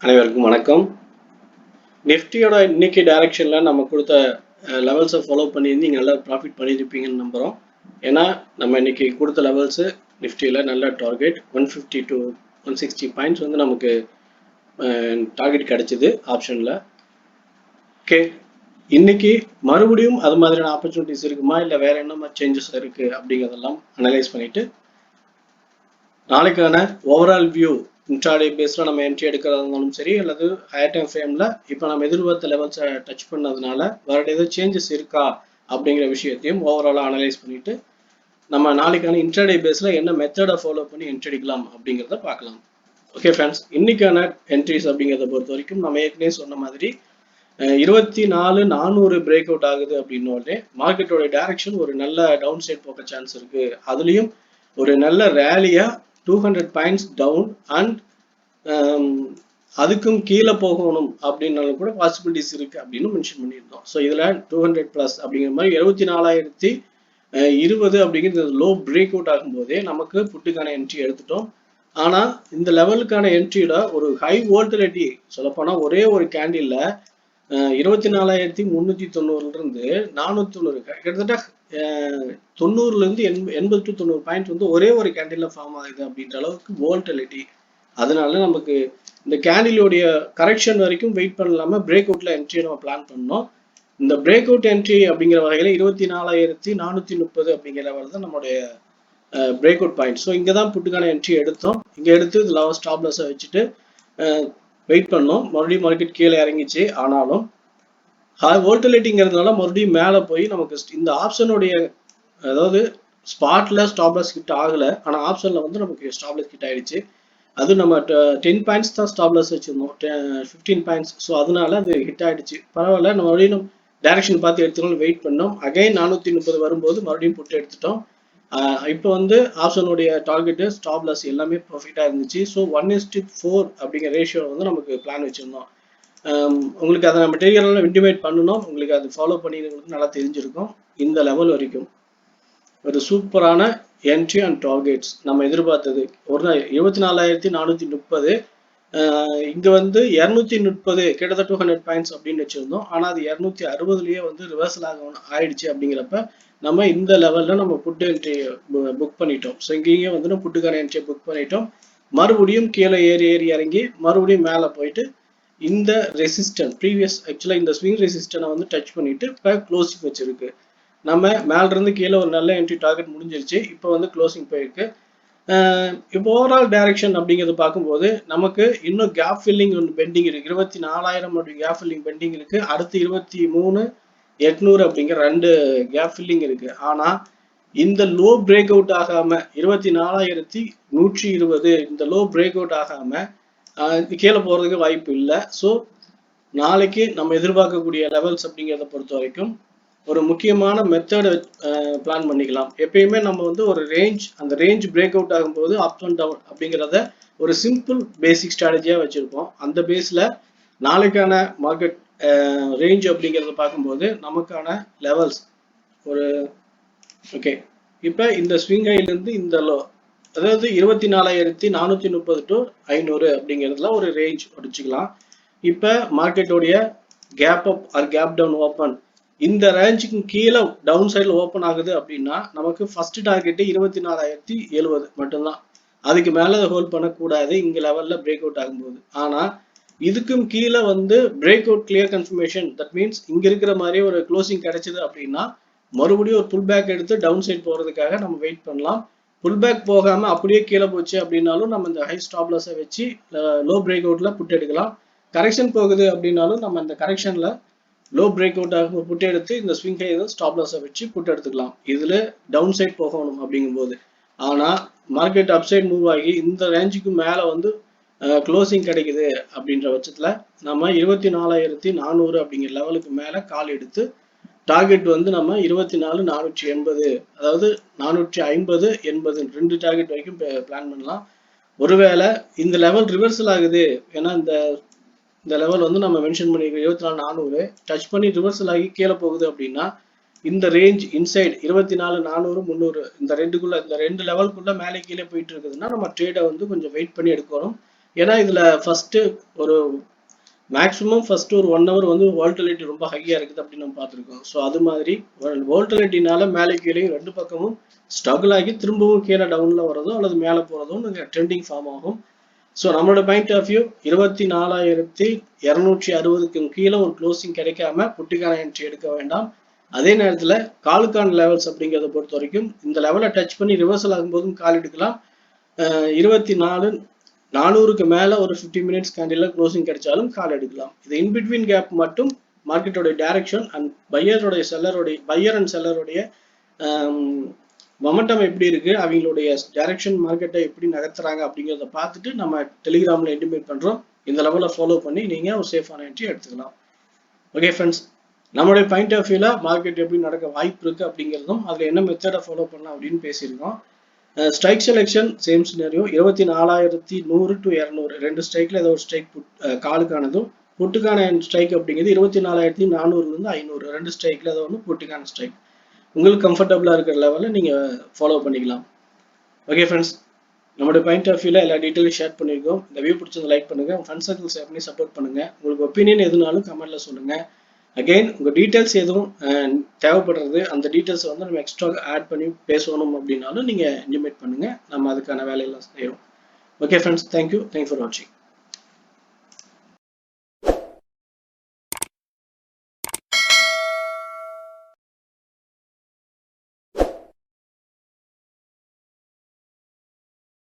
அனைவருக்கும் வணக்கம். நிஃப்டியோட இன்னைக்கு டைரக்ஷன்ல நம்ம கொடுத்த லெவல்ஸை ஃபாலோ பண்ணியிருந்து நீங்கள் நல்லா ப்ராஃபிட் பண்ணியிருப்பீங்கன்னு நம்புகிறோம். ஏன்னா நம்ம இன்னைக்கு கொடுத்த லெவல்ஸு நிஃப்டியில் நல்ல டார்கெட் 150 to 160 பாயிண்ட்ஸ் வந்து நமக்கு டார்கெட் கிடைச்சிது ஆப்ஷனில். ஓகே, இன்னைக்கு மறுபடியும் அது மாதிரியான ஆப்பர்ச்சுனிட்டிஸ் இருக்குமா இல்லை வேற என்ன மாதிரி சேஞ்சஸ் இருக்குது அப்படிங்கிறதெல்லாம் அனலைஸ் பண்ணிட்டு நாளைக்கான ஓவரால் வியூ இன்ட்ராடே பேஸில் நம்ம என்ட்ரி எடுக்கிறதா இருந்தாலும் சரி அல்லது ஹையர் டைம் ஃப்ரேமில் இப்போ நம்ம எதிர்பார்த்த லெவல்ஸை டச் பண்ணதுனால வேறு ஏதோ சேஞ்சஸ் இருக்கா அப்படிங்கிற விஷயத்தையும் ஓவராலாக அனலைஸ் பண்ணிட்டு நம்ம நாளைக்கான இன்ட்ராடே பேஸில் என்ன மெத்தடை ஃபாலோ பண்ணி என்ட்ரி எடுக்கலாம் அப்படிங்கிறத பார்க்கலாம். ஓகே ஃப்ரெண்ட்ஸ், இன்னைக்கான என்ட்ரிஸ் அப்படிங்கிறத பொறுத்த வரைக்கும் நம்ம ஏற்கனவே சொன்ன மாதிரி 24,400 பிரேக் அவுட் ஆகுது அப்படின்னோடனே மார்க்கெட்டோட டைரக்ஷன் ஒரு நல்ல டவுன் சைட் போக சான்ஸ் இருக்கு. அதுலேயும் ஒரு நல்ல ரேலியா 200 பாயிண்ட்ஸ் டவுன் அண்ட் அதுக்கும் கீழே போகணும் அப்படின்னாலும் கூட பாசிபிலிட்டிஸ் இருக்கு அப்படின்னு மென்ஷன் பண்ணியிருந்தோம். ஸோ இதில் 200 ப்ளஸ் அப்படிங்கிற மாதிரி 74,020 அப்படிங்கிறது லோ பிரேக் அவுட் ஆகும்போதே நமக்கு புட்டுக்கான என்ட்ரி எடுத்துட்டோம். ஆனால் இந்த லெவலுக்கான என்ட்ரியோட ஒரு ஹை வோல்டிலிட்டி சொல்லப்போனால் ஒரே ஒரு கேண்டில்ல 24,390 இருந்து 490 கிட்டத்தட்ட 90 80 to 90 பாயிண்ட் வந்து ஒரே ஒரு கேண்டில்ல ஃபார்ம் ஆகுது அப்படின்ற அளவுக்கு வோல்டிலிட்டி. அதனால நமக்கு இந்த கேண்டிலோடைய கரெக்ஷன் வரைக்கும் வெயிட் பண்ணலாம பிரேக் அவுட்ல என்ட்ரி நம்ம பிளான் பண்ணோம். இந்த பிரேக் அவுட் என்ட்ரி அப்படிங்கிற வகையில 24,430 அப்படிங்கிற லெவல் தான் நம்மளுடைய பிரேக் அவுட் பாயிண்ட். ஸோ இங்கே தான் புட்டுக்கான என்ட்ரி எடுத்தோம். இங்கே எடுத்து லெவல் ஸ்டாப் லாஸை வச்சுட்டு வெயிட் பண்ணோம். மறுபடியும் மார்க்கெட் கீழே இறங்கிச்சு. ஆனாலும் வோல்டிலிட்டிங்கிறதுனால மறுபடியும் மேலே போய் நமக்கு இந்த ஆப்ஷனுடைய அதாவது ஸ்பாட்ல ஸ்டாப் லாஸ் ஹிட் ஆகலை, ஆனால் ஆப்ஷனில் வந்து நமக்கு ஸ்டாப் லாஸ் ஹிட் ஆயிடுச்சு. அது நம்ம 10 பாயிண்ட்ஸ் தான் ஸ்டாப் லாஸ் வச்சிருந்தோம், 15 பாயிண்ட்ஸ். ஸோ அதனால அது ஹிட் ஆயிடுச்சு. பரவாயில்ல, நம்ம மறுபடியும் டைரக்ஷன் பார்த்து எடுத்துக்கணும் வெயிட் பண்ணோம். அகைன் 430 வரும்போது மறுபடியும் புட்டு எடுத்துட்டோம். இப்போ வந்து ஆப்ஷனுடைய டார்கெட்டு ஸ்டாப் லாஸ் எல்லாமே ப்ராஃபிட்டாக இருந்துச்சு. ஸோ 1:4 அப்படிங்கிற ரேஷியோ வந்து நமக்கு பிளான் வச்சுருந்தோம். உங்களுக்கு அதை நம்ம டெலிகிராமில் இன்டிமேட் பண்ணணும். உங்களுக்கு அது ஃபாலோ பண்ணிங்களுக்கு நல்லா தெரிஞ்சிருக்கும். இந்த லெவல் வரைக்கும் ஒரு சூப்பரான என்ட்ரி அண்ட் டார்கெட்ஸ் நம்ம எதிர்பார்த்தது ஒரு 24,430. இங்கே வந்து 230 கிட்டத்தட்ட 200 பாயிண்ட்ஸ் அப்படின்னு வச்சுருந்தோம். ஆனால் அது 260லயே வந்து ரிவர்சல் ஆயிடுச்சு. அப்படிங்கிறப்ப நம்ம இந்த லெவலில் நம்ம புட்டு என்ட்ரி புக் பண்ணிட்டோம். ஸோ இங்கேயே வந்து நம்ம புட்டுக்கான என்ட்ரியை புக் பண்ணிட்டோம். மறுபடியும் கீழே ஏறி இறங்கி மறுபடியும் மேலே போயிட்டு இந்த ரெசிஸ்டன்ட் ப்ரீவியஸ் ஆக்சுவலாக இந்த ஸ்விங் ரெசிஸ்டனை வந்து டச் பண்ணிட்டு இப்போ க்ளோசிங் வச்சிருக்கு. நம்ம மேலிருந்து கீழே ஒரு நல்ல என்ட்ரி டார்கெட் முடிஞ்சிருச்சு. இப்போ வந்து க்ளோசிங் போயிருக்கு. இப்போ ஓவரால் டைரக்ஷன் அப்படிங்கிறது பார்க்கும்போது நமக்கு இன்னும் கேப் ஃபில்லிங் ஒன்று பெண்டிங் இருக்கு. 24,000 அப்படி கேப் ஃபில்லிங் பெண்டிங் இருக்கு. அடுத்து 23,800 அப்படிங்கிற 2 கேப் ஃபில்லிங் இருக்கு. ஆனால் இந்த லோ பிரேக் அவுட் ஆகாம 24,120 இந்த லோ பிரேக் அவுட் ஆகாம கீழே போறதுக்கு வாய்ப்பு இல்லை. ஸோ நாளைக்கு நம்ம எதிர்பார்க்கக்கூடிய லெவல்ஸ் அப்படிங்கிறத பொறுத்த வரைக்கும் ஒரு முக்கியமான மெத்தடை பிளான் பண்ணிக்கலாம். எப்பயுமே நம்ம வந்து ஒரு ரேஞ்ச், அந்த ரேஞ்ச் பிரேக் அவுட் ஆகும்போது அப் அண்ட் டவுன் அப்படிங்கிறத ஒரு சிம்பிள் பேசிக் ஸ்ட்ராட்டஜியாக வச்சுருப்போம். அந்த பேஸில் நாளைக்கான மார்க்கெட் ரேஞ்ச் அப்படிங்கிறத பார்க்கும்போது நமக்கான லெவல்ஸ் ஒரு ஓகே. இப்போ இந்த ஸ்விங் ஹைலேருந்து இந்த லோ, அதாவது 24,430 to 500 அப்படிங்கிறதுல ஒரு ரேஞ்ச் வச்சுக்கலாம். இப்போ மார்க்கெட்டோடைய gap up or gap down open இந்த ரேஞ்சுக்கு கீழே டவுன் சைடில் ஓப்பன் ஆகுது அப்படின்னா நமக்கு ஃபர்ஸ்ட் டார்கெட்டு 24,070 மட்டும்தான். அதுக்கு மேலே அதை ஹோல்ட் பண்ணக்கூடாது இங்கே லெவலில் பிரேக் அவுட் ஆகும்போது. ஆனால் இதுக்கும் கீழே வந்து break out clear confirmation, that means இங்கே இருக்கிற மாதிரி ஒரு க்ளோசிங் கிடைச்சிது அப்படின்னா மறுபடியும் ஒரு புல் பேக் எடுத்து டவுன் சைட் போகிறதுக்காக நம்ம வெயிட் பண்ணலாம். புல் பேக் போகாமல் அப்படியே கீழே போச்சு அப்படின்னாலும் நம்ம இந்த ஹை ஸ்டாப் லாஸை வச்சு லோ பிரேக் அவுட்டில் புட் எடுக்கலாம். கரெக்ஷன் போகுது அப்படின்னாலும் நம்ம இந்த கரெக்ஷனில் லோ பிரேக் அவுட் ஆகும் புட்டு எடுத்து இந்த ஸ்விங் ஹை ஸ்டாப் லாஸை வச்சு புட்டு எடுத்துக்கலாம். இதில் டவுன் சைட் போகணும் அப்படிங்கும்போது. ஆனால் மார்க்கெட் அப் சைட் மூவ் ஆகி இந்த ரேஞ்சுக்கு மேலே வந்து க்ளோசிங் கிடைக்குது அப்படின்ற பட்சத்தில் நம்ம 24,400 அப்படிங்கிற லெவலுக்கு மேலே கால் எடுத்து டார்கெட் வந்து நம்ம 24,480 அதாவது 450 80 2 டார்கெட் வரைக்கும் பிளான் பண்ணலாம். ஒருவேளை இந்த லெவல் ரிவர்சல் ஆகுது, ஏன்னா இந்த லெவல் வந்து நம்ம மென்ஷன் பண்ணிருக்கோம் 24,400 டச் பண்ணி ரிவர்சல் ஆகி கீழே போகுது அப்படின்னா இந்த ரேஞ்ச் இன்சைட் 24,400 300 இந்த ரெண்டு லெவலுக்குள்ள மேலே கீழே போயிட்டு இருக்குதுன்னா நம்ம ட்ரேடை வந்து கொஞ்சம் வெயிட் பண்ணி எடுக்கணும். ஏன்னா இதுல ஃபர்ஸ்ட் ஒரு மேக்ஸிமம் ஃபர்ஸ்ட் ஒரு 1 ஹவர் வந்து வோல்டிலிட்டி ரொம்ப ஹையா இருக்குது அப்படின்னு நம்ம பார்த்துருக்கோம். ஸோ அது மாதிரி வோல்டிலிட்டினால மேலே கீழேயும் ரெண்டு பக்கமும் ஸ்ட்ரகிள் ஆகி திரும்பவும் கீழே டவுன்ல வரதோ அல்லது மேலே போறதோ ட்ரெண்டிங் ஃபார்ம் ஆகும். ஸோ நம்மளோட பாயிண்ட் ஆஃப் வியூ 24,260க்கு கீழே ஒரு க்ளோசிங் கிடைக்காம புட்டிக்கான என்ட்ரி எடுக்க வேண்டாம். அதே நேரத்தில் காலுக்கான லெவல்ஸ் அப்படிங்கிறத பொறுத்த வரைக்கும் இந்த லெவலை டச் பண்ணி ரிவர்சல் ஆகும்போதும் கால் எடுக்கலாம். 24,400க்கு மேலே ஒரு 50 மினிட்ஸ் கேண்டில் க்ளோசிங் கிடைச்சாலும் கால் எடுக்கலாம். இது இன்பிட்வீன் கேப் மட்டும் மார்க்கெட்டோடைய டைரக்ஷன் அண்ட் பையர் அண்ட் செல்லருடைய மொமெண்டம் எப்படி இருக்கு, அவங்களுடைய டைரக்ஷன் மார்க்கெட்டை எப்படி நகர்த்துறாங்க அப்படிங்கிறத பார்த்துட்டு நம்ம டெலிகிராமில் இன்டிமேட் பண்ணுறோம். இந்த லெவலில் ஃபாலோ பண்ணி நீங்கள் ஒரு சேஃபான என்ட்ரி எடுத்துக்கலாம். ஓகே ஃப்ரெண்ட்ஸ், நம்மளுடைய பாயிண்ட் ஆஃப் வியூவில் மார்க்கெட் எப்படி நடக்க வாய்ப்பு இருக்குது அப்படிங்கிறதும் அதில் என்ன மெத்தடை ஃபாலோ பண்ணலாம் அப்படின்னு பேசியிருக்கோம். Strike selection same scenario 24,100 to 200 ரெண்டு ஸ்ட்ரைக்கில் ஏதோ ஒரு ஸ்ட்ரைக் காலுக்கானதும், புட்டுக்கான ஸ்ட்ரைக் அப்படிங்கிறது 24,400லேருந்து 500 ரெண்டு ஸ்ட்ரைக்கில் ஏதோ ஒன்று புட்டுக்கான ஸ்ட்ரைக். உங்களுக்கு கம்ஃபர்டபுளாக இருக்கிற லெவலில் நீங்கள் ஃபாலோ பண்ணிக்கலாம். ஓகே ஃப்ரெண்ட்ஸ், நம்மளுடைய பாயிண்ட் ஆஃப் வியூவில் எல்லா டீட்டெயிலும் ஷேர் பண்ணியிருக்கோம். இந்த வியூ பிடிச்சது லைக் பண்ணுங்கள், உங்கள் ஃப்ரெண்ட்ஸ் சர்க்கிள் ஷேர் பண்ணி சப்போர்ட் பண்ணுங்கள். உங்களுக்கு ஒப்பீனியன் எதுனாலும் கமெண்ட்டில் சொல்லுங்கள். அகெயின் உங்கள் டீட்டெயில்ஸ் எதுவும் தேவைப்படுறது, அந்த டீட்டெயில்ஸை வந்து நம்ம எக்ஸ்ட்ரா ஆட் பண்ணி பேசணும் அப்படின்னாலும் நீங்கள் இன்டிமேட் பண்ணுங்கள். நம்ம அதுக்கான வேலையெல்லாம் செய்கிறோம். ஓகே ஃப்ரெண்ட்ஸ், தேங்க்யூ ஃபார் வாட்சிங்.